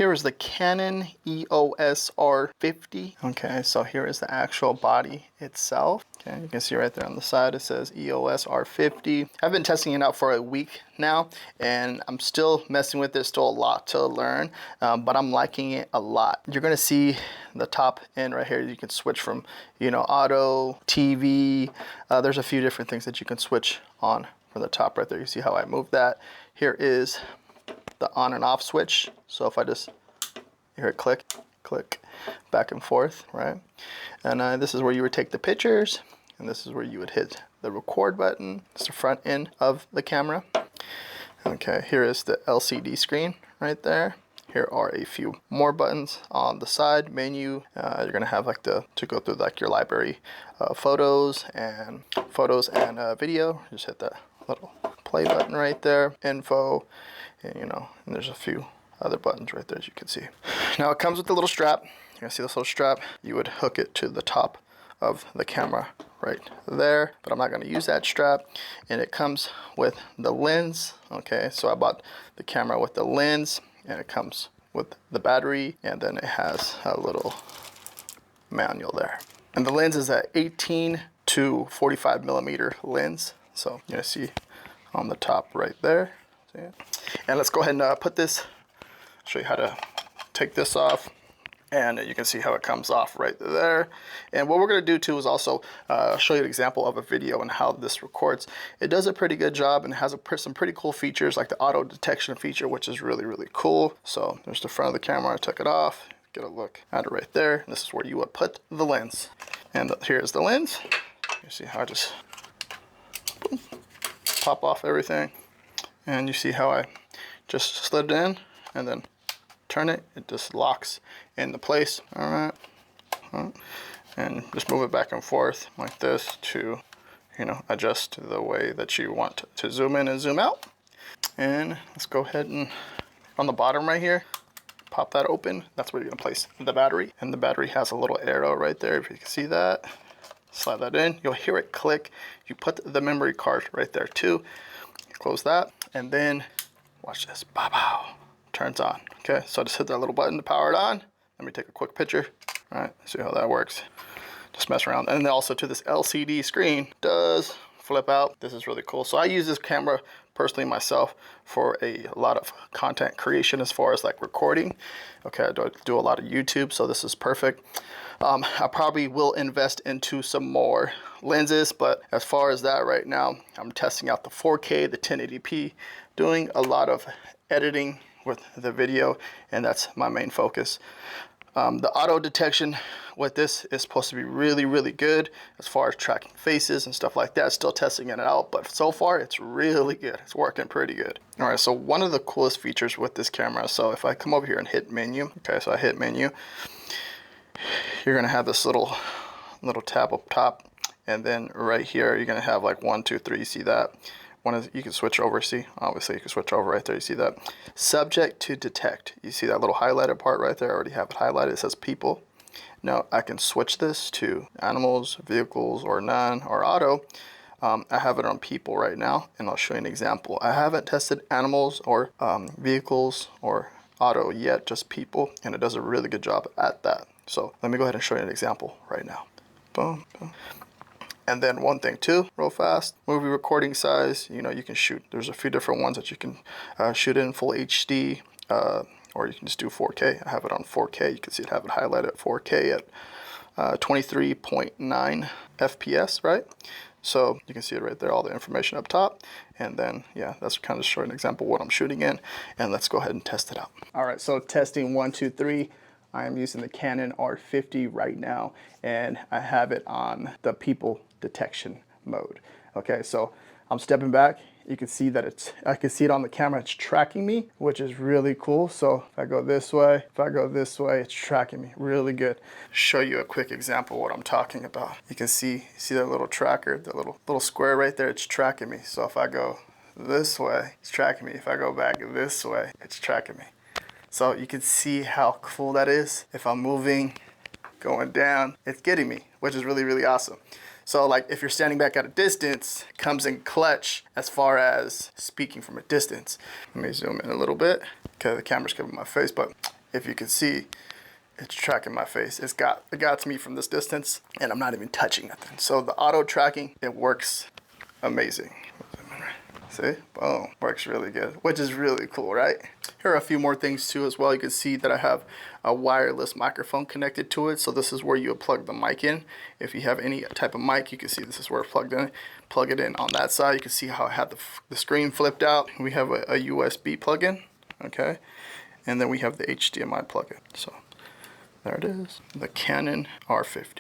here is the Canon EOS R50. Okay, so here is the actual body itself. Okay, you can see right there on the side it says EOS R50. I've been testing it out for a week now, and I'm still messing with it. Still a lot to learn, but I'm liking it a lot. You're gonna see the top end right here. You can switch from, you know, auto, TV. There's a few different things that you can switch on from the top right there. You see how I move that. Here is the on and off switch. So if I just hear it click, click, back and forth, right? And this is where you would take the pictures, and this is where you would hit the record button. It's the front end of the camera. Okay, here is the LCD screen right there. Here are a few more buttons on the side menu. You're gonna have like to go through like your library photos and video. Just hit that little play button right there, info, and you know, and there's a few other buttons right there as you can see. Now it comes with a little strap. You can see this little strap. You would hook it to the top of the camera right there, but I'm not going to use that strap. And it comes with the lens. Okay, so I bought the camera with the lens, and it comes with the battery, and then it has a little manual there. And the lens is a 18 to 45 millimeter lens. So you see on the top right there. See it? And let's go ahead and put this, show you how to take this off. And you can see how it comes off right there. And what we're going to do too is also show you an example of a video and how this records. It does a pretty good job and has some pretty cool features, like the auto detection feature, which is really, really cool. So there's the front of the camera. I took it off. Get a look at it right there. And this is where you would put the lens. And here's the lens. You see how I just boom, pop off everything. And you see how I just slid it in and then turn it, it just locks into place. All right, and just move it back and forth like this to, you know, adjust the way that you want to zoom in and zoom out. And let's go ahead and on the bottom right here, pop that open. That's where you're gonna place the battery, and the battery has a little arrow right there. If you can see that, slide that in. You'll hear it click. You put the memory card right there too. You close that, and then watch this. Bow bow. Turns on. Okay, so I just hit that little button to power it on. Let me take a quick picture. All right, see how that works. Just mess around. And then also to this LCD screen does flip out. This is really cool. So I use this camera personally myself for a lot of content creation as far as like recording. Okay, I do a lot of YouTube, so this is perfect. I probably will invest into some more lenses, but as far as that right now, I'm testing out the 4K, the 1080p, doing a lot of editing with the video, and that's my main focus. The auto detection with this is supposed to be really, really good as far as tracking faces and stuff like that. Still testing it out, but so far it's really good. It's working pretty good. All right, so one of the coolest features with this camera, so if I come over here and hit menu, okay, so I hit menu, you're gonna have this little tab up top, and then right here you're gonna have like 1, 2, 3. You see that? One is you can switch over. See, obviously you can switch over right there. You see that? Subject to detect. You see that little highlighted part right there? I already have it highlighted. It says people. Now I can switch this to animals, vehicles, or none, or auto. I have it on people right now, and I'll show you an example. I haven't tested animals or vehicles or auto yet, just people, and it does a really good job at that. So let me go ahead and show you an example right now. Boom, boom. And then one thing too, real fast, movie recording size, you know, you can shoot, there's a few different ones that you can shoot in full HD, or you can just do 4K. I have it on 4K. You can see it have it highlighted at 4K at 23.9 FPS, right? So you can see it right there, all the information up top. And then, yeah, that's kind of showing an example of what I'm shooting in. And let's go ahead and test it out. All right, so testing 1, 2, 3. I am using the Canon R50 right now, and I have it on the people detection mode. Okay, so I'm stepping back. You can see that I can see it on the camera. It's tracking me, which is really cool. So if I go this way, it's tracking me really good. Show you a quick example of what I'm talking about. You can see that little tracker, the little square right there. It's tracking me. So if I go this way, it's tracking me. If I go back this way, it's tracking me. So you can see how cool that is. If I'm moving, going down, it's getting me, which is really, really awesome. So like if you're standing back at a distance, it comes in clutch as far as speaking from a distance. Let me zoom in a little bit. Okay, the camera's covering my face, but if you can see, it's tracking my face. It got to me from this distance, and I'm not even touching nothing. So the auto tracking, it works amazing. See, boom, works really good, which is really cool, right? Here are a few more things too as well. You can see that I have a wireless microphone connected to it. So this is where you plug the mic in. If you have any type of mic, you can see this is where it's plugged in. Plug it in on that side. You can see how I have the screen flipped out. We have a USB plug-in, okay? And then we have the HDMI plug-in. So there it is, the Canon R50.